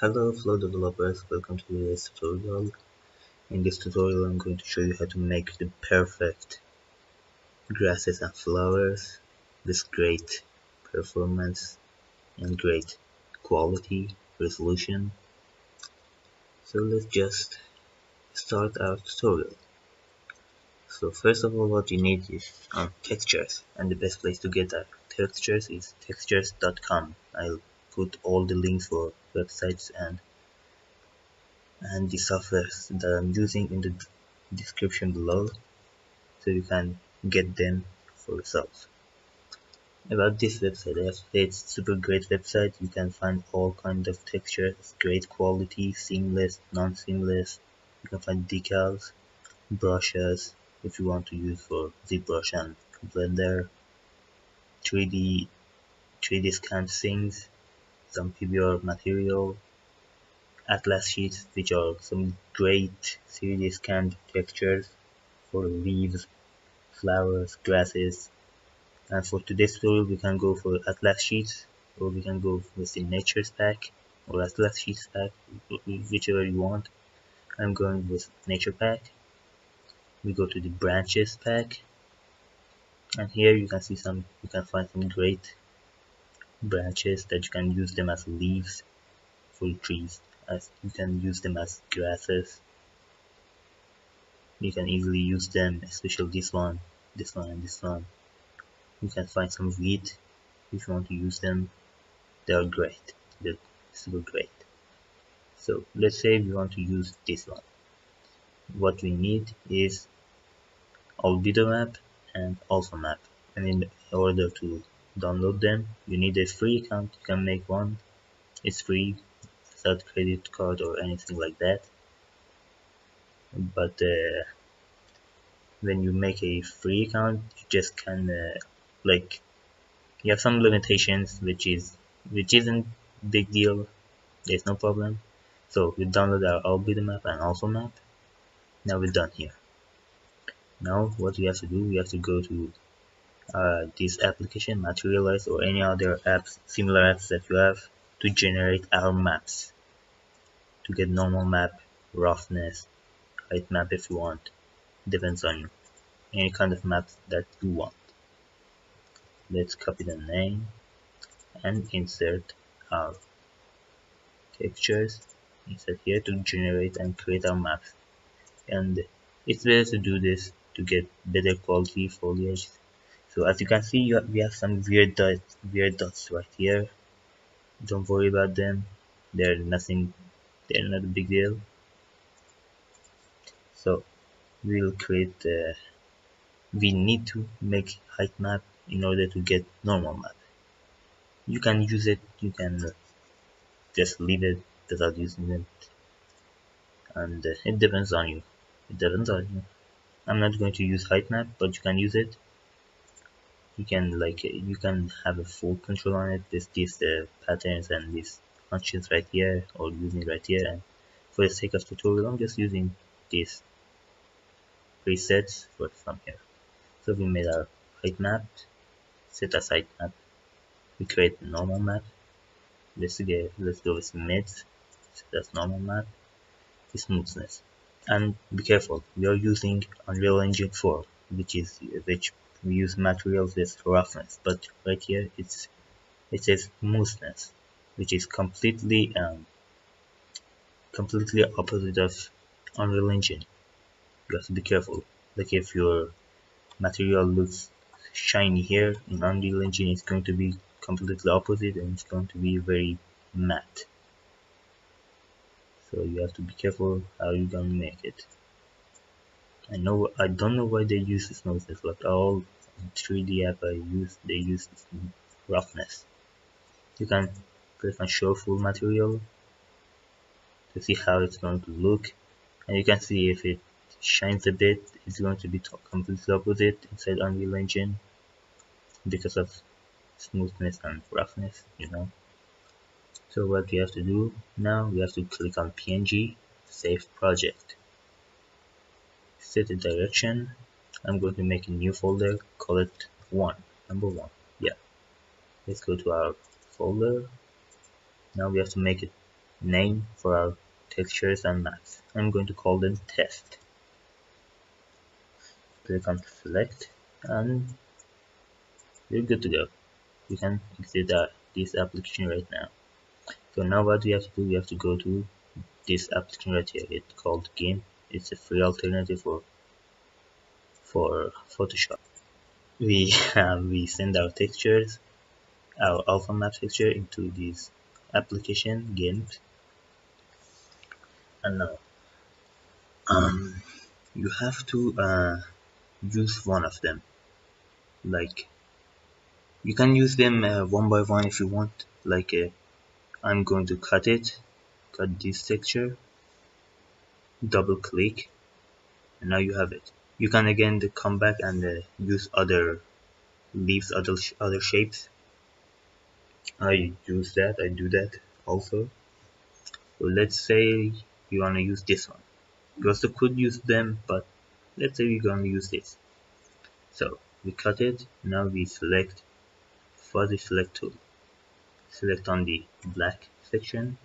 Hello Flow developers, welcome to today's tutorial. In this tutorial I'm going to show you how to make the perfect grasses and flowers with great performance and great quality resolution. So let's just start our tutorial. So first of all, what you need is textures, and the best place to get our textures is textures.com. I'll put all the links for websites and the softwares that I'm using in the description below, so you can get them for yourself. About this website, I have to say it's super great website. You can find all kinds of textures, great quality, seamless, non-seamless. You can find decals, brushes if you want to use for ZBrush and Blender, 3D scanned things, some PBR material, atlas sheets, which are some great 3D scanned textures for leaves, flowers, grasses. And for today's tutorial we can go for atlas sheets, or we can go with the natures pack or atlas sheets pack, whichever you want. I'm going with nature pack. We go to the branches pack, and here you can find some great branches that you can use them as leaves for trees, as you can use them as grasses. You can easily use them, especially this one, and this one. You can find some wheat if you want to use them. They are great. They're super great. So let's say we want to use this one. What we need is albedo map and alpha map. And in order to download them, you need a free account. You can make one. It's free, without credit card or anything like that. But when you make a free account, you just can you have some limitations, which isn't big deal. There's no problem. So we download our albedo map and alpha map. Now we're done here. Now what we have to do, we have to go to this application, Materialize, or any other apps, similar apps that you have, to generate our maps. To get normal map, roughness, height map if you want. Depends on you. Any kind of map that you want. Let's copy the name and insert our textures. Insert here to generate and create our maps. And it's better to do this to get better quality foliage. So as you can see, we have some weird dots right here. Don't worry about them. They're not a big deal. So we'll create we need to make height map in order to get normal map. You can use it, you can just leave it without using it, and it depends on you. I'm not going to use height map, but you can use it. You can have a full control on it with these patterns and these functions right here, or using right here. And for the sake of tutorial, I'm just using these presets from here. So we made our height map, set as height map. We create a normal map. Let's go with mids, set as normal map. Smoothness. And be careful, we are using Unreal Engine 4, which we use materials with roughness, but right here it says smoothness, which is completely opposite of Unreal Engine. You have to be careful. Like if your material looks shiny here, in Unreal Engine it's going to be completely opposite, and it's going to be very matte. So you have to be careful how you're gonna make it. I don't know why they use the smoothness, but all 3D app they use roughness. You can click on show full material to see how it's going to look, and you can see if it shines a bit, it's going to be completely opposite inside Unreal Engine because of smoothness and roughness, So what we have to do now, we have to click on PNG, save project. Set the direction. I'm going to make a new folder, call it number 1. Yeah. Let's go to our folder. Now we have to make it name for our textures and maps. I'm going to call them test. Click on select and we're good to go. We can exit this application right now. So now what we have to do, we have to go to this application right here. It's called GIMP. It's a free alternative for Photoshop. We send our textures, our alpha map texture into this application GIMP, and now you have to use one of them. Like you can use them one by one if you want. Like I'm going to cut this texture, double click, and now you have it. You can again come back and use other leaves, other shapes. I do that also. So let's say you want to use this one. You also could use them, but let's say we're going to use this. So we cut it. Now we select fuzzy select tool. Select on the black section,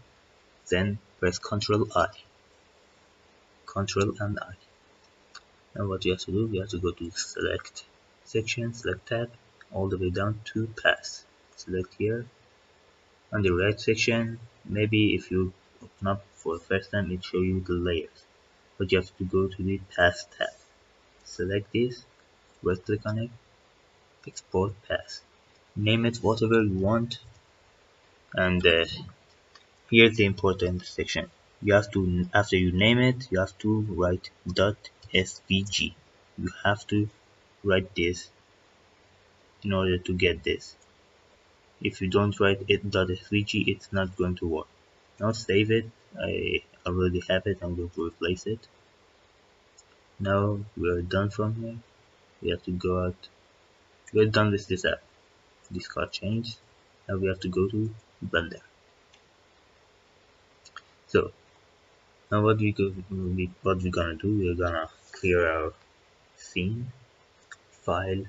then press Ctrl I. Ctrl and I. Now what you have to do, you have to go to select section, select tab, all the way down to pass. Select here. On the right section, maybe if you open up for the first time, it shows you the layers. But you have to go to the pass tab. Select this, right click on it, export pass. Name it whatever you want, and here's the important section. You have to, after you name it, you have to write .svg. You have to write this in order to get this. If you don't write it .svg, it's not going to work. Now save it. I already have it. I'm going to replace it. Now we're done from here. We have to go out. We're done with this app. This got changed. Now we have to go to Blender. So now what we're gonna do, we're gonna clear our scene, file,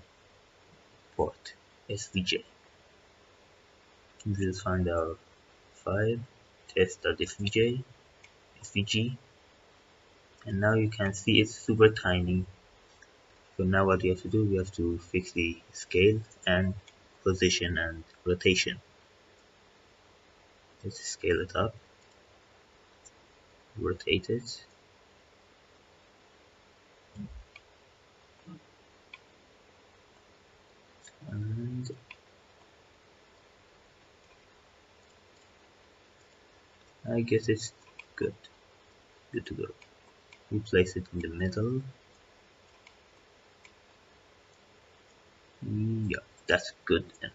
port, svj. We'll find our file, test.svg, and now you can see it's super tiny. So now what we have to do, we have to fix the scale and position and rotation. Let's scale it up, rotate it, and I guess it's good to go. We place it in the middle. Yeah, that's good enough.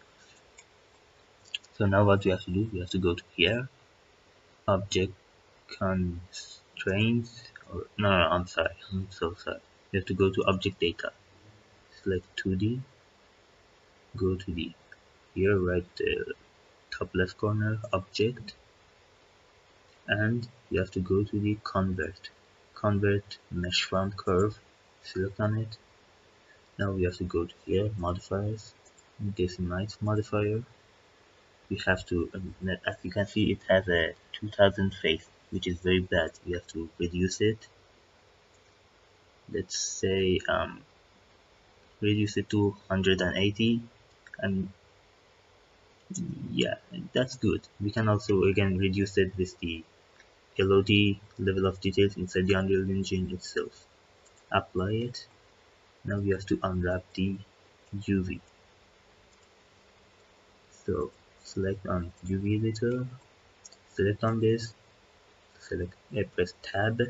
So now what we have to do, we have to go to here, object constraints, or no, I'm sorry, I'm so sorry. You have to go to object data, select 2D, go to the here, right top left corner, object, and you have to go to the convert mesh from curve, select on it. Now we have to go to here, modifiers, decimate modifier. We have to, as you can see, it has a 2000 face, which is very bad. We have to reduce it. Let's say reduce it to 180, and yeah, that's good. We can also again reduce it with the LOD, level of details, inside the Unreal Engine itself. Apply it. Now we have to unwrap the UV. So select on UV editor, select on this, press tab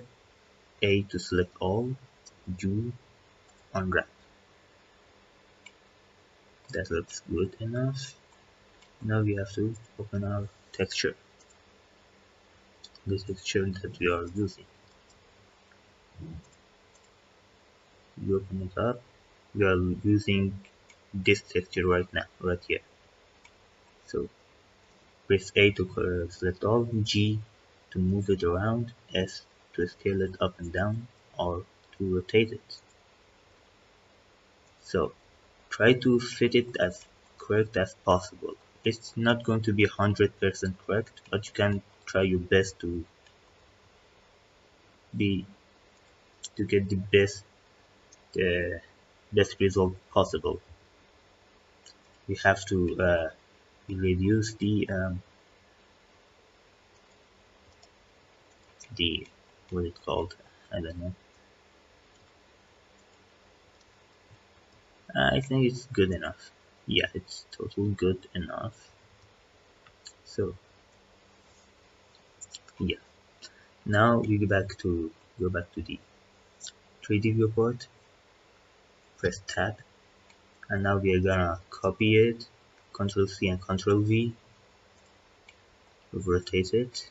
A to select all, U, unwrap. That looks good enough. Now we have to open our texture, the texture that we are using. We open it up. We are using this texture right now, right here. So press A to select all, G to move it around, S to scale it up and down, or to rotate it. So try to fit it as correct as possible. It's not going to be 100% correct, but you can try your best be to get the uh, best result possible. We have to reduce the what it called, I don't know. I think it's good enough. Yeah, it's totally good enough. So yeah, now we go back to the 3D viewport. Press tab, and now we are gonna copy it. Control C and Control V. Rotate it.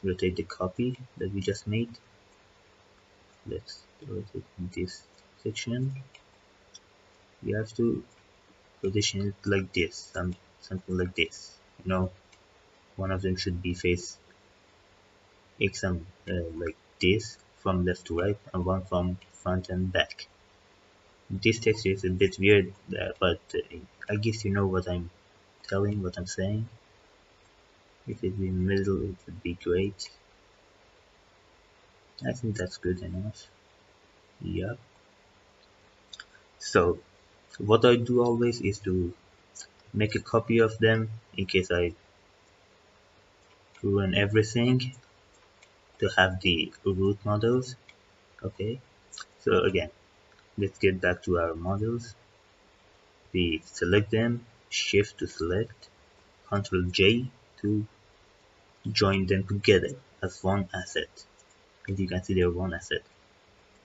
Rotate the copy that we just made. Let's rotate this section. We have to position it like this, something like this. You know, one of them should be face like this from left to right, and one from front and back. This text is a bit weird, but I guess you know what I'm what I'm saying. If it's in the middle, it would be great. I think that's good enough. Yeah. So what I do always is to make a copy of them in case I run everything to have the root models. Okay. So again, let's get back to our models. We select them, Shift to select, Ctrl J to join them together as one asset. As you can see, they're one asset.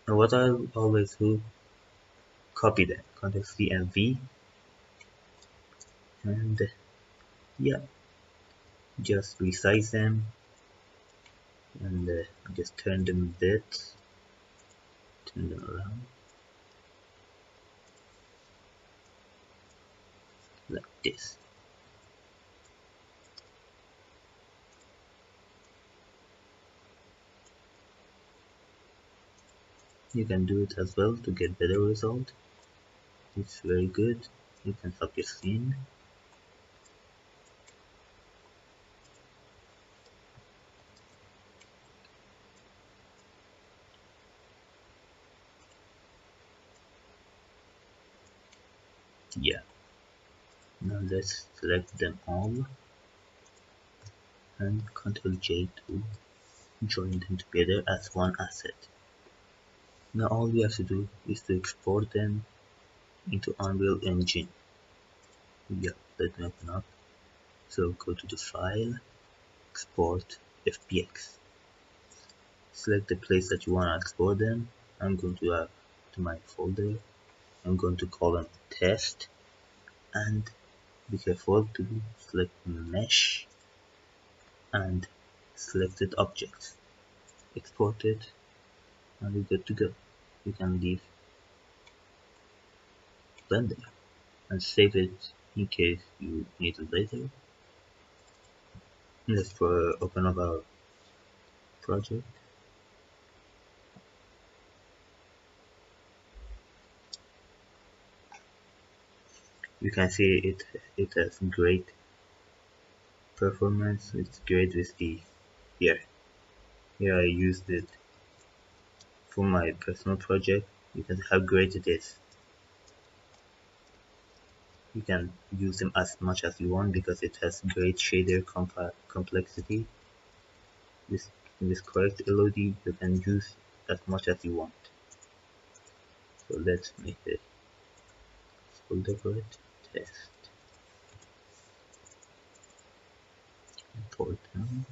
And what I always do, copy them, Ctrl C and V, and yeah, just resize them and just turn them a bit, turn them around like this. You can do it as well to get better result. It's very good. You can stop your scene. Yeah. Now let's select them all and Ctrl J to join them together as one asset. Now all we have to do is to export them into Unreal Engine. Yeah, let me open up. So go to the file, export FBX. Select the place that you want to export them. I'm going to my folder. I'm going to call them test, and be careful to select mesh and selected objects. Export it, and you're good to go. You can leave Blender and save it in case you need it later. Let's open up our project. You can see it has great performance. It's great with the here I used it for my personal project. You can see how great it is. You can use them as much as you want because it has great shader complexity. With correct LOD, you can use as much as you want. So let's make a folder for it. Test. Import them.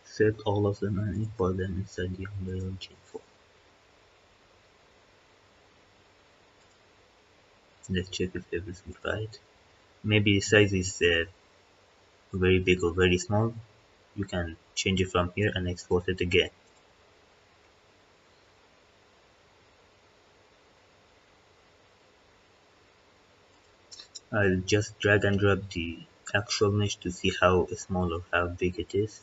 Select all of them and import them inside the Unreal Engine 4. Let's check if everything's right. Maybe the size is very big or very small. You can change it from here and export it again. I'll just drag and drop the actual mesh to see how small or how big it is.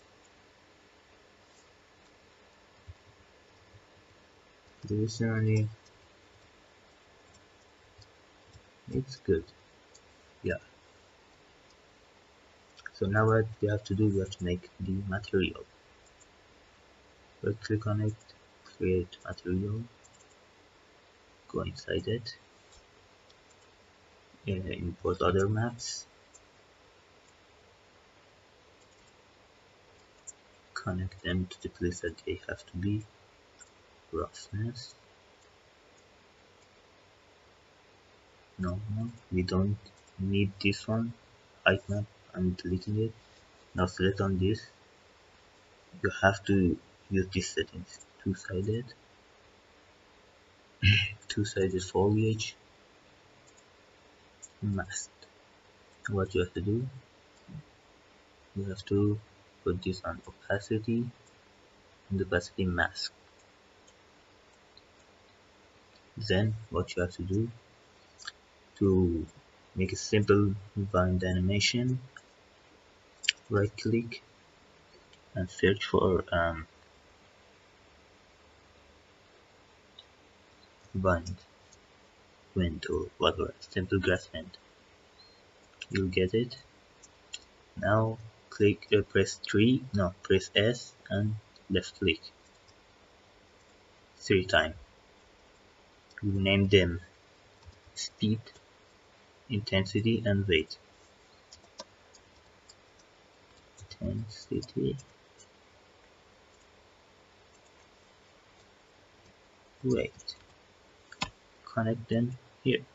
Directionally, it's good. Yeah. So now what we have to do, we have to make the material. Right click on it, create material, go inside it, import other maps, connect them to the place that they have to be, roughness, no, we don't need this one, height map, I'm deleting it. Now select on this, you have to use these settings, two-sided foliage, masked. What you have to do, you have to put this on opacity and opacity mask. Then what you have to do to make a simple bind animation, right click and search for bind wind or whatever, simple grass wind. You'll get it. Now click press S and left click 3 times. You name them speed, intensity and weight. Intensity, weight. Connect them here.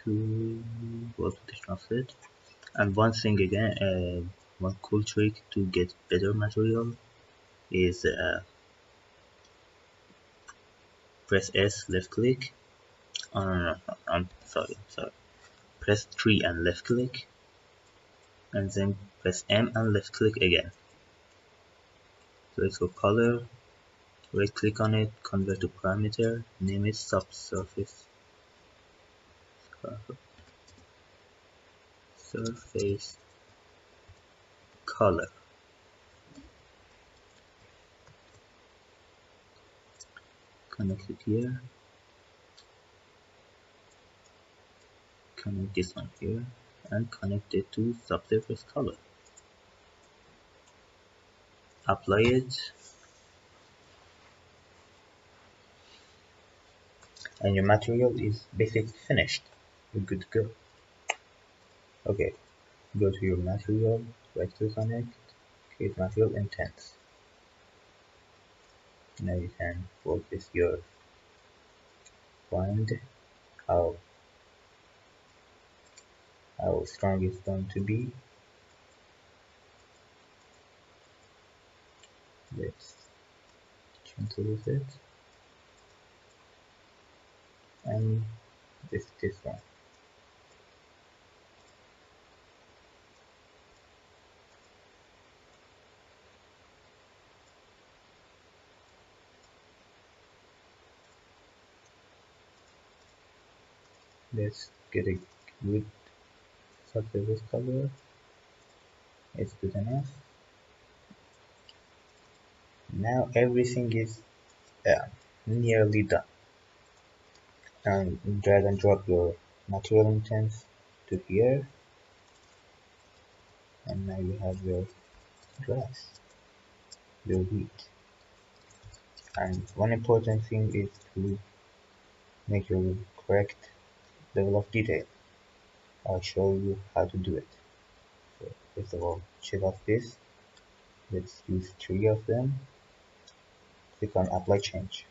To go to the translate. And one thing again, one cool trick to get better material is press S, left click. I'm sorry. Press 3 and left click, and then press M and left click again. So let's go color, right click on it, convert to parameter, name it subsurface, surface color. Connect it here, connect this one here, and connect it to subsurface color. Apply it, and your material is basically finished. You're good to go. Okay, go to your material, right click on it, create material intense. Now you can work with your find how strong it's going to be. Let's gentle with it, and this one. Let's get a good subsurface color. It's good enough. Now everything is nearly done. And drag and drop your material intense to here, and now you have your grass, your wheat. And one important thing is to make your correct level of detail. I'll show you how to do it. So first of all, check off this. Let's use 3 of them. Click on apply change.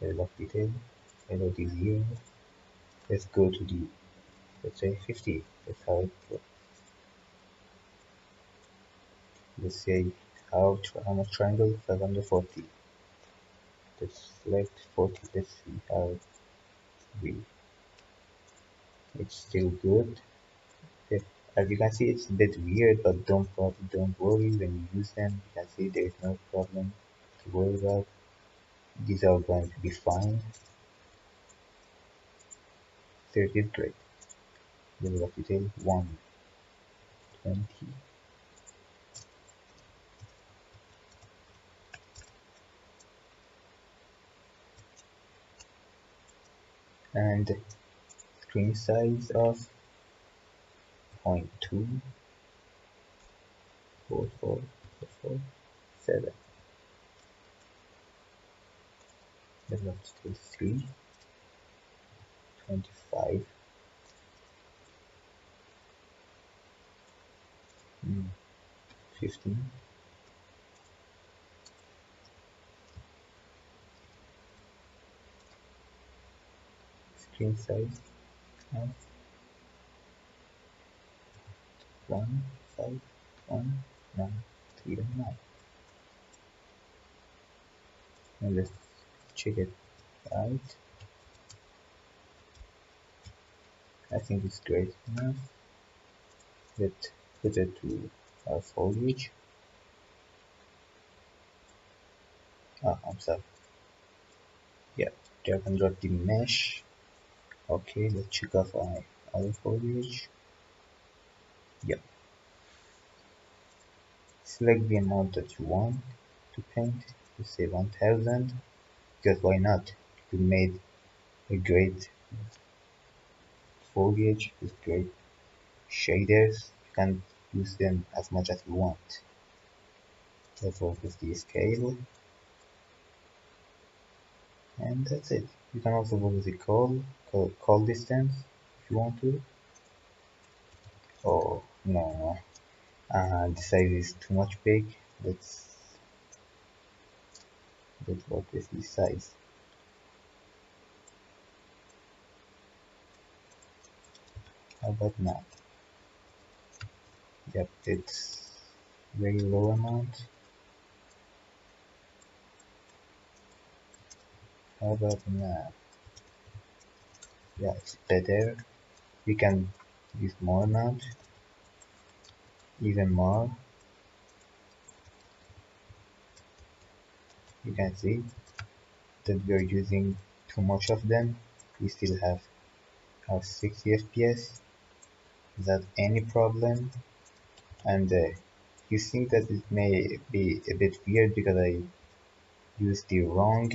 Level of detail, LOD 0. Let's go to the, let's say 50. That's how it works. Let's say how much triangle? 540. Let's select 40. Let's see how it's still good. Okay. As you can see, it's a bit weird, but don't worry. When you use them, you can see there is no problem to worry about. These are going to be fine. 30 is great. Level of detail 120. and screen size of 0.24447. Level of detail 3, 25, 15, screen size of 1519309. And let's check it out. I think it's great enough. Let's put it to our foliage. I'm sorry. Yeah, drag and drop the mesh. Okay, let's check off our other foliage. Yep. Select the amount that you want to paint. Let's say 1000, because why not? You made a great foliage with great shaders. You can use them as much as you want. Let's work with the scale, and that's it. You can also work with the call distance if you want to. Oh no, the size is too much big. Let's work with the size. How about now? Yep, it's very low amount. How about now? Yeah, it's better. We can use more amount, even more. You can see that we are using too much of them. We still have our 60 FPS without any problem. And you think that it may be a bit weird because I used the wrong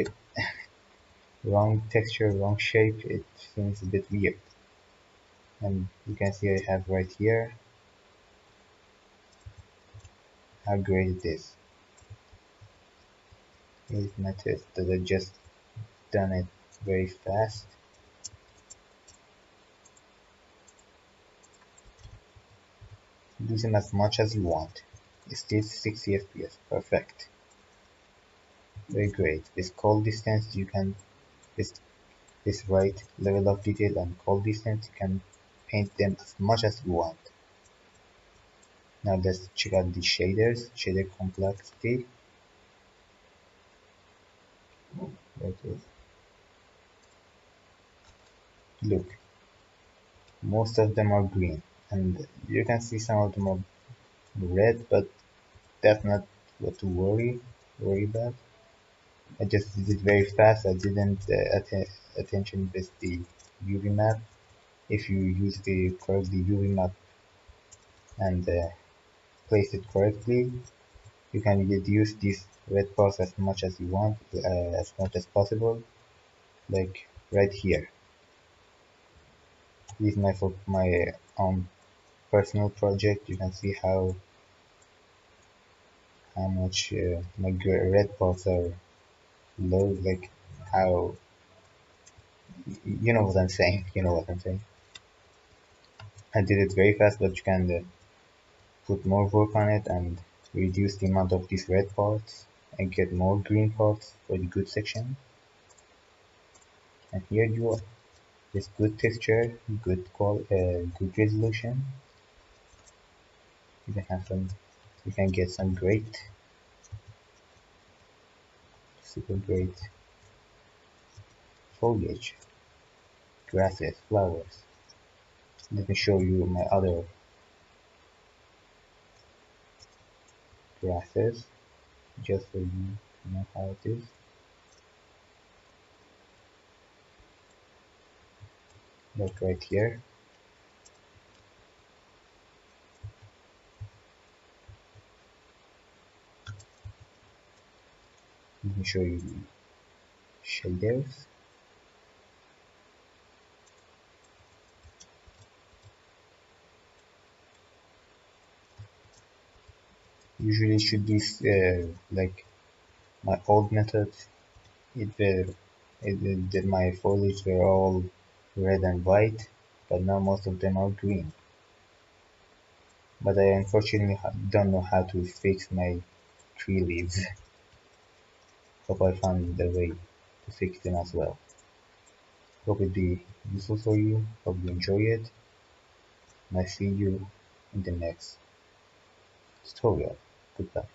texture, wrong shape. It seems a bit weird. And you can see I have right here how great it is. Here's my test that I just done it very fast. Use them as much as you want. It's still 60 FPS, perfect. Very great. With call distance you can, with this right level of detail and call distance, you can paint them as much as you want. Now let's check out the shaders, shader complexity. There it is. Look, most of them are green, and you can see some of them are red, but that's not what to worry about. I just did it very fast. I didn't attention with the UV map. If you use the correctly UV map and place it correctly, you can reduce these red parts as much as you want, as much as possible, like right here. This is my own personal project. You can see how much my red parts are low, like how, you know what I'm saying. You know what I'm saying. I did it very fast, but you can put more work on it and reduce the amount of these red parts and get more green parts for the good section. And here you are, with good texture, good resolution. You can get some super great foliage, grasses, flowers. Let me show you my other grasses, just so you know how it is. Like right here. Let me show you the shaders. Usually it should be like my old method. It were my foliage were all red and white, but now most of them are green. But I unfortunately don't know how to fix my tree leaves. Hope I found the way to fix them as well. Hope it be useful for you. Hope you enjoy it. And I see you in the next tutorial. Goodbye.